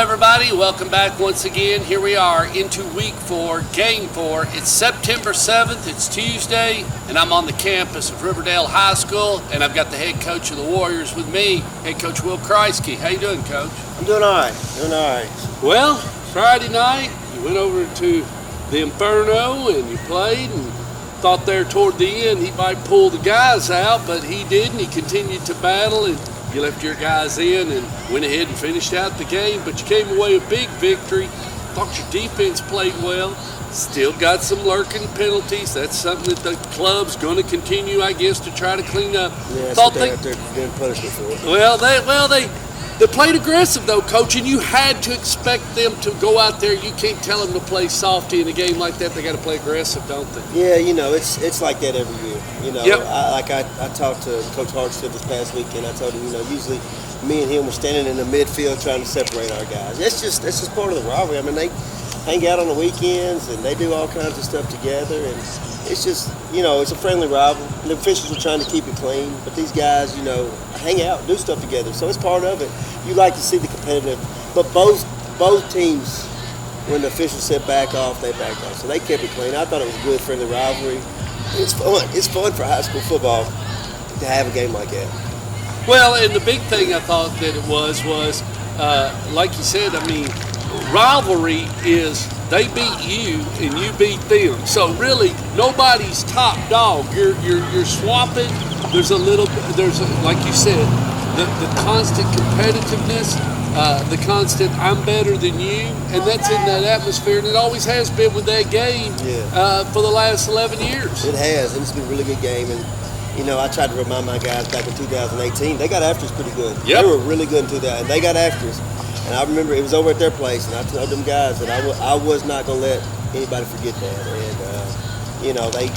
everybody. Welcome back once again. Here we are into week 4, game 4. It's September 7th. It's Tuesday, and I'm on the campus of Riverdale High School, and I've got the head coach of the Warriors with me, head coach Will Kriesky. How you doing, Coach? I'm doing all right. Well, Friday night, you went over to the Inferno, and you played, and thought there toward the end he might pull the guys out, but he didn't. He continued to battle, and you left your guys in and went ahead and finished out the game, but you came away with a big victory. Thought your defense played well. Still got some lurking penalties. That's something that the club's going to continue, I guess, to try to clean up. Yeah, that's they're getting punishment for it. Well, they played aggressive, though, Coach, and you had to expect them to go out there. You can't tell them to play softy in a game like that. They got to play aggressive, don't they? Yeah, it's like that every year. Yep. I talked to Coach Hartsfield this past weekend. I told him, usually me and him were standing in the midfield trying to separate our guys. That's just part of the rivalry. I mean, they hang out on the weekends and they do all kinds of stuff together, and it's just, it's a friendly rival. The officials are trying to keep it clean, but these guys, hang out, do stuff together. So it's part of it. You like to see the competitive, but both teams, when the officials said back off, they backed off. So they kept it clean. I thought it was a good friendly rivalry. It's fun. It's fun for high school football to have a game like that. Well, and the big thing I thought that it was like you said, I mean, rivalry is they beat you and you beat them. So really, nobody's top dog. You're swapping. There's like you said, the constant competitiveness, the constant I'm better than you, and that's in that atmosphere, and it always has been with that game for the last 11 years. It has, and it's been a really good game. And I tried to remind my guys back in 2018, they got after us pretty good. Yep. They were really good in 2000. They got after us. And I remember it was over at their place, and I told them guys that I was not going to let anybody forget that. And, they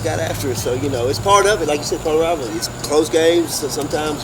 got after us. So, it's part of it. Like you said, part of rivalry. It's close games. So sometimes,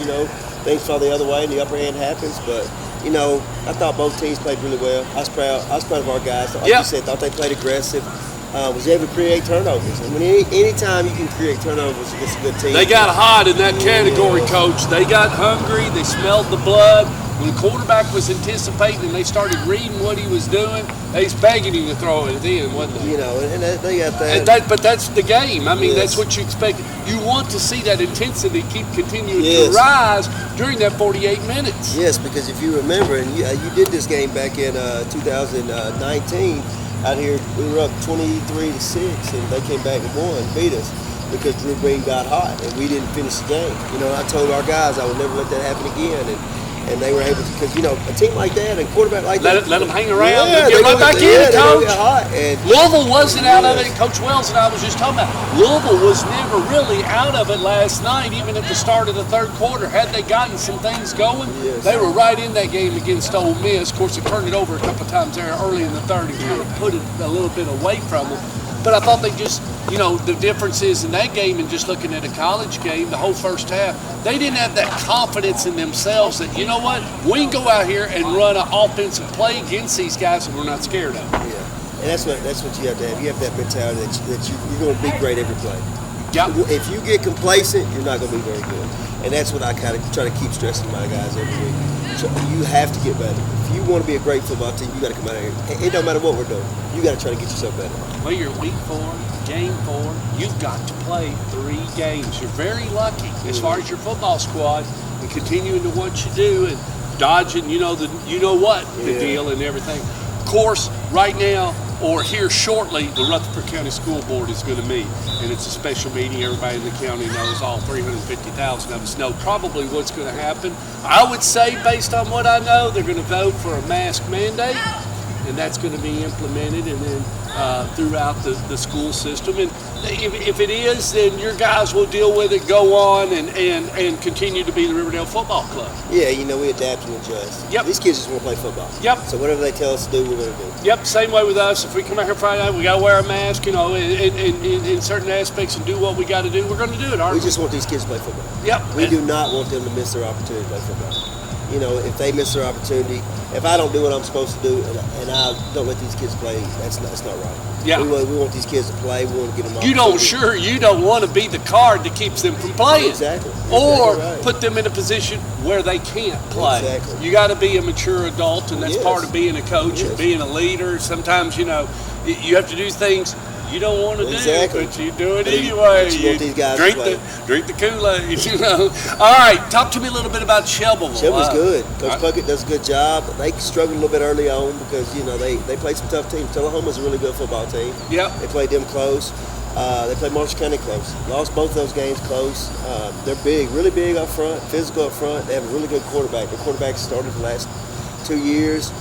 things fall the other way and the upper hand happens. But, I thought both teams played really well. I was proud of our guys. Like you said, thought they played aggressive. Was able to create turnovers. I mean, anytime you can create turnovers against a good team. They got hot in that category, Coach. They got hungry. They smelled the blood. When the quarterback was anticipating and they started reading what he was doing, they was begging him to throw it in, wasn't they? And they got that. But that's the game. I mean, that's what you expect. You want to see that intensity keep continuing to rise during that 48 minutes. Yes, because if you remember, and you did this game back in 2019 out here, we were up 23-6, and they came back and won, beat us because Drew Green got hot and we didn't finish the game. I told our guys I would never let that happen again, and they were able to, because a team like that and quarterback like that, let them hang around and get right back in, Coach. Louisville wasn't out of it. Coach Wells and I was just talking about Louisville was never really out of it last night, even at the start of the third quarter. Had they gotten some things going, they were right in that game against Ole Miss. Of course, they turned it over a couple of times there early in the third and kind of put it a little bit away from them. But I thought they just, the difference is in that game and just looking at a college game, the whole first half, they didn't have that confidence in themselves that, we can go out here and run an offensive play against these guys and we're not scared of them. Yeah, and that's what you have to have. You have that mentality that you're going to be great every play. Yep. If you get complacent, you're not going to be very good. And that's what I kind of try to keep stressing to my guys every week. So you have to get better. If you want to be a great football team, you got to come out here. It don't matter what we're doing. You got to try to get yourself better. Well, you're week 4, game 4. You've got to play 3 games. You're very lucky as far as your football squad and continuing to what you do and dodging, the deal and everything. Of course, right now or here shortly, the Rutherford County School Board is going to meet, and it's a special meeting. Everybody in the county knows, all 350,000 of us know probably what's going to happen. I would say, based on what I know, they're going to vote for a mask mandate, and that's going to be implemented and then throughout the school system. And if it is, then your guys will deal with it, go on, and continue to be the Riverdale Football Club. Yeah, we adapt and adjust. Yep. These kids just want to play football. Yep. So whatever they tell us to do, we're going to do. Yep, same way with us. If we come out here Friday night, we got to wear a mask, in certain aspects and do what we got to do, we're going to do it, aren't we? We just want these kids to play football. Yep. We do not want them to miss their opportunity to play football. You know, if they miss their opportunity, if I don't do what I'm supposed to do, and I don't let these kids play, that's not right. Yeah. We want these kids to play. We want to give them You opportunity. you don't want to be the card that keeps them from playing. Exactly. Or right. put them in a position where they can't play. Exactly. You got to be a mature adult, and that's Yes. part of being a coach and Yes. being a leader. Sometimes, you know, you have to do things you don't want to Exactly. do, but you do it But anyway. but you want these guys to drink play. drink the Kool-Aid, you know. All right, talk to me a little bit about Shelbyville. Shelbyville's good. Coach I- Puckett does a good job. They struggled a little bit early on because, you know, they played some tough teams. Tullahoma's a really good football team. Yep. They played them close. They played Marshall County close. Lost both those games close. They're big, really big up front, physical up front. They have a really good quarterback. The quarterback started the last 2 years.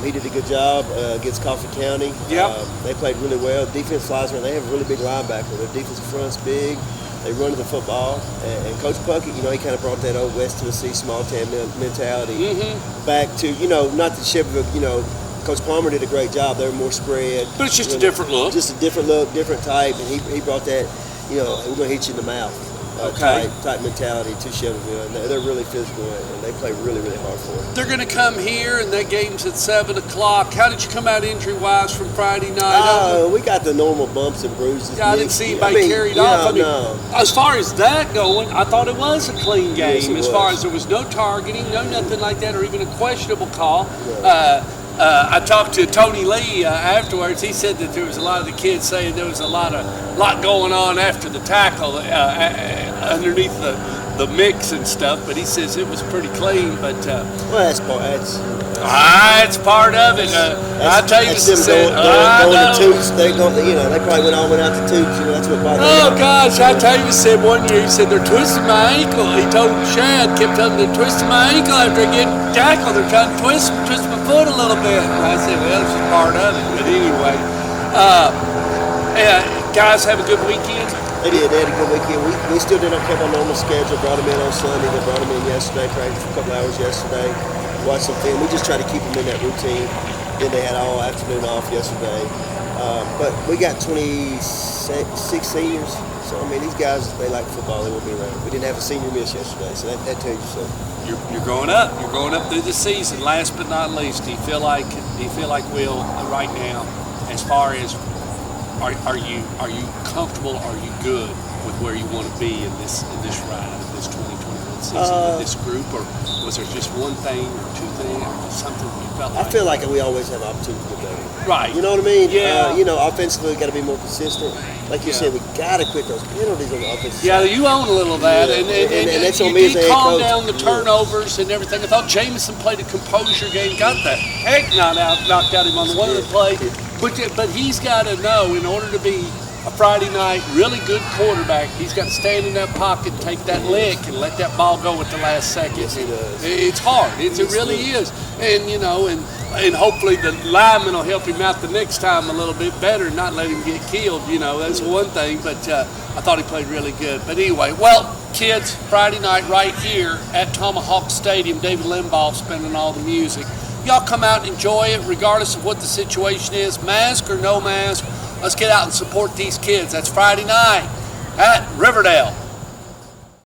He did a good job against Coffee County. Yep. They played really well. Defense linemen, they have a really big linebacker. Their defensive front's big. They run the football. And Coach Puckett, you know, he kind of brought that old West Tennessee small town mentality back to, you know, not that Shelbyville, you know, Coach Palmer did a great job. They were more spread. But it's just a You know, different look. Just a different look, different type. And he brought that, you know, we're going to hit you in the mouth. Okay. Type mentality to Shelbyville. And they're really physical, and they play really, really hard for it. They're going to come here, and that game's at 7 o'clock. How did you come out injury-wise from Friday night? We got the normal bumps and bruises. I didn't see anybody carried off. I mean, no. as far as that going, I thought it was a clean game. Yes, it as far was. as there was no targeting, no nothing like that, or even a questionable call. I talked to Tony Lee afterwards. He said that there was a lot of the kids saying there was a lot going on after the tackle underneath the mix and stuff. But he says it was pretty clean. But Well, that's it's part of it. I tell you, that's them going to toots. They probably went out to toots. You know, that's what bothered Oh them. gosh, I tell you, he said one year, he said they're twisting my ankle. He told Shad, kept telling them they're twisting my ankle after I get tackled. They're trying to twist my foot a little bit. And I said, well, it's just part of it. But anyway, guys have a good weekend. They did. They had a good weekend. We still did not keep our normal schedule. Brought them in on Sunday. They brought them in yesterday. Practiced for a couple hours yesterday. Watched some film. We just try to keep them in that routine. Then they had all afternoon off yesterday. But we got 26 seniors. So, I mean, these guys, they like football. They won't be around. We didn't have a senior miss yesterday. So that tells you something. You're growing up. You're growing up through the season. Last but not least, do you feel like Will right now, as far as are you comfortable? Are you good with where you want to be in this ride of this 2021 season with this group, or was there just one thing or two things or something you felt like? I feel like we always have opportunity to get better. Right. You know what I mean? Yeah. Offensively, we got to be more consistent. Like you said, we got to quit those penalties on the offensive Yeah, side. you own a little of that, Yeah. and that's you on me as did a head calm coach. down the turnovers and everything. I thought Jameson played a composure game, got the heck knocked out him on the one of the play. But he's got to know, in order to be a Friday night really good quarterback, he's got to stand in that pocket, take that lick, and let that ball go at the last second. Yes, he does. It's hard. It really is. And and hopefully the lineman will help him out the next time a little bit better and not let him get killed. That's one thing. But I thought he played really good. But anyway, well, kids, Friday night right here at Tomahawk Stadium, David Limbaugh spinning all the music. Y'all come out and enjoy it regardless of what the situation is, mask or no mask. Let's get out and support these kids. That's Friday night at Riverdale.